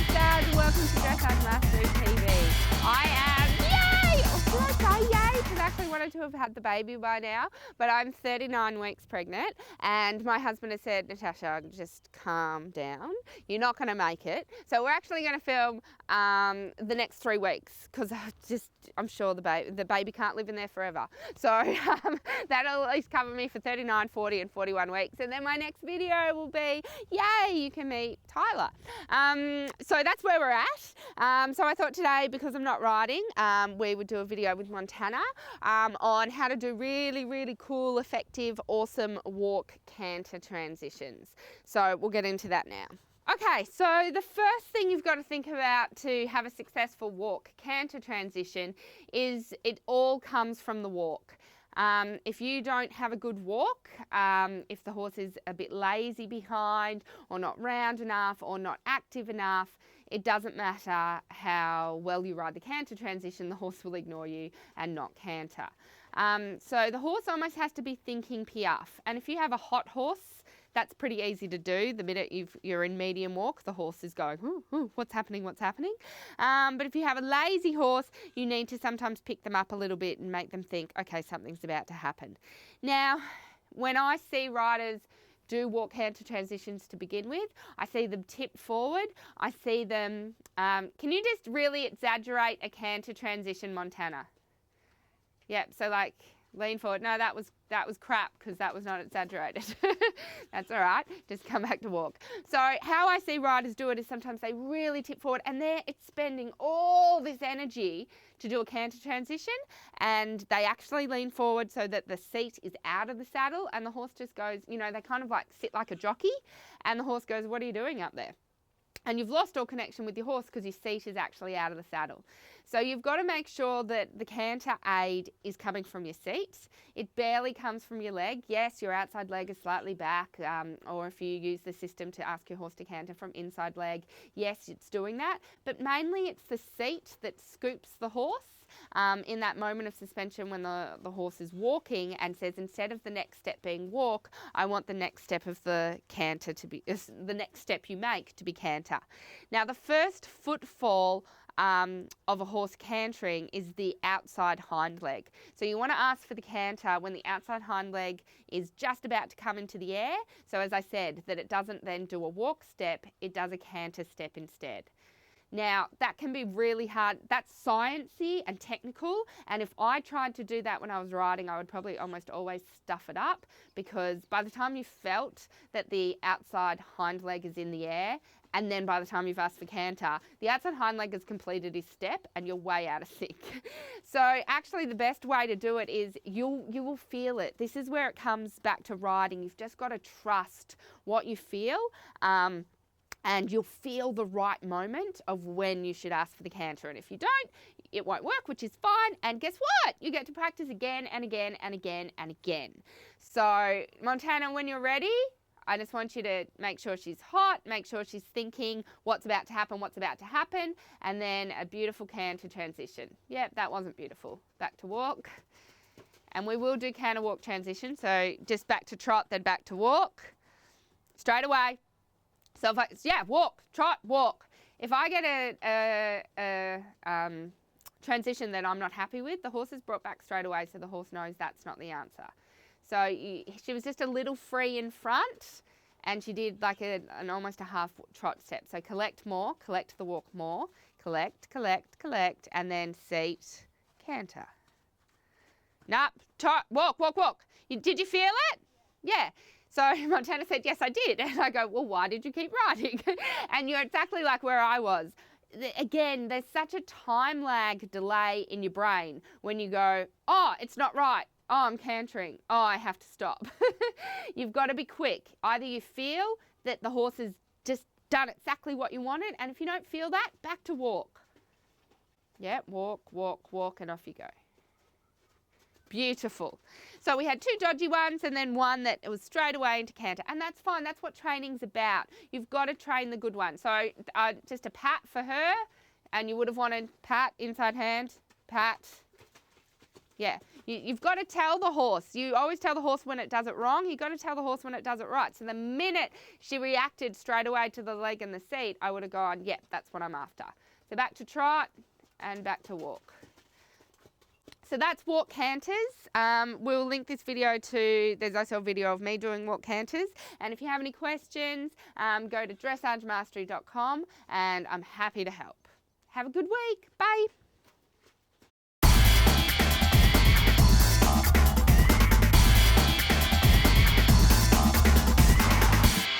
Dad, welcome to Dressage Mastery TV. I am, yay! Or should I say yay? Because I actually wanted to have had the baby by now, but I'm 39 weeks pregnant, and my husband has said, Natasha, just calm down. You're not going to make it. So we're actually going to film the next 3 weeks, because I'm sure the baby can't live in there forever. So that'll at least cover me for 39, 40 and 41 weeks. And then my next video will be, yay, you can meet Tyler. So that's where we're at. So I thought today, because I'm not riding, we would do a video with Montana on how to do really, really cool, effective, awesome walk canter transitions. So we'll get into that now. Okay, so the first thing you've got to think about to have a successful walk canter transition is it all comes from the walk. If you don't have a good walk, if the horse is a bit lazy behind or not round enough or not active enough, it doesn't matter how well you ride the canter transition, the horse will ignore you and not canter. So the horse almost has to be thinking piaffe. And if you have a hot horse, that's pretty easy to do. The minute you're in medium walk, the horse is going, ooh, ooh, what's happening, what's happening? But if you have a lazy horse, you need to sometimes pick them up a little bit and make them think, okay, something's about to happen. Now, when I see riders do walk canter transitions to begin with, I see them tip forward. I see them, can you just really exaggerate a canter transition, Montana? Yep, so like, lean forward. No, that was crap, because that was not exaggerated. That's all right. Just come back to walk. So how I see riders do it is sometimes they really tip forward and they're expending all this energy to do a canter transition, and they actually lean forward so that the seat is out of the saddle, and the horse just goes, you know, they kind of like sit like a jockey, and the horse goes, what are you doing up there? And you've lost all connection with your horse because your seat is actually out of the saddle. So you've got to make sure that the canter aid is coming from your seat. It barely comes from your leg. Yes, your outside leg is slightly back, or if you use the system to ask your horse to canter from inside leg, yes, it's doing that. But mainly it's the seat that scoops the horse in that moment of suspension when the horse is walking, and says, instead of the next step being walk, I want the next step of the canter to be, the next step you make to be canter. Now, the first footfall of a horse cantering is the outside hind leg. So you want to ask for the canter when the outside hind leg is just about to come into the air. So as I said, that it doesn't then do a walk step, it does a canter step instead. Now, that can be really hard. That's sciencey and technical, and if I tried to do that when I was riding, I would probably almost always stuff it up, because by the time you felt that the outside hind leg is in the air, and then by the time you've asked for canter, the outside hind leg has completed his step and you're way out of sync. So actually the best way to do it is you will feel it. This is where it comes back to riding. You've just got to trust what you feel. And you'll feel the right moment of when you should ask for the canter. And if you don't, it won't work, which is fine. And guess what? You get to practice again and again and again and again. So Montana, when you're ready, I just want you to make sure she's hot, make sure she's thinking what's about to happen, and then a beautiful canter transition. Yep, that wasn't beautiful. Back to walk. And we will do canter walk transition. So just back to trot, then back to walk. Straight away. So if walk, trot, walk. If I get a transition that I'm not happy with, the horse is brought back straight away, so the horse knows that's not the answer. So she was just a little free in front, and she did like an almost a half trot step. So collect more, collect the walk more, collect, collect, collect, and then seat, canter. Nope, trot, walk, walk, walk. Did you feel it? Yeah. So Montana said, yes, I did. And I go, well, why did you keep riding? And you're exactly like where I was. Again, there's such a time lag delay in your brain when you go, oh, it's not right. Oh, I'm cantering. Oh, I have to stop. You've got to be quick. Either you feel that the horse has just done exactly what you wanted, and if you don't feel that, back to walk. Yeah, walk, walk, walk, and off you go. Beautiful. So we had 2 dodgy ones and then one that it was straight away into canter. And that's fine. That's what training's about. You've got to train the good one. So just a pat for her, and you would have wanted pat, inside hand, pat. Yeah, you've got to tell the horse. You always tell the horse when it does it wrong. You've got to tell the horse when it does it right. So the minute she reacted straight away to the leg and the seat, I would have gone, yeah, that's what I'm after. So back to trot and back to walk. So that's walk canters. We'll link this video to, there's also a video of me doing walk canters. And if you have any questions, go to dressagemastery.com and I'm happy to help. Have a good week. Bye.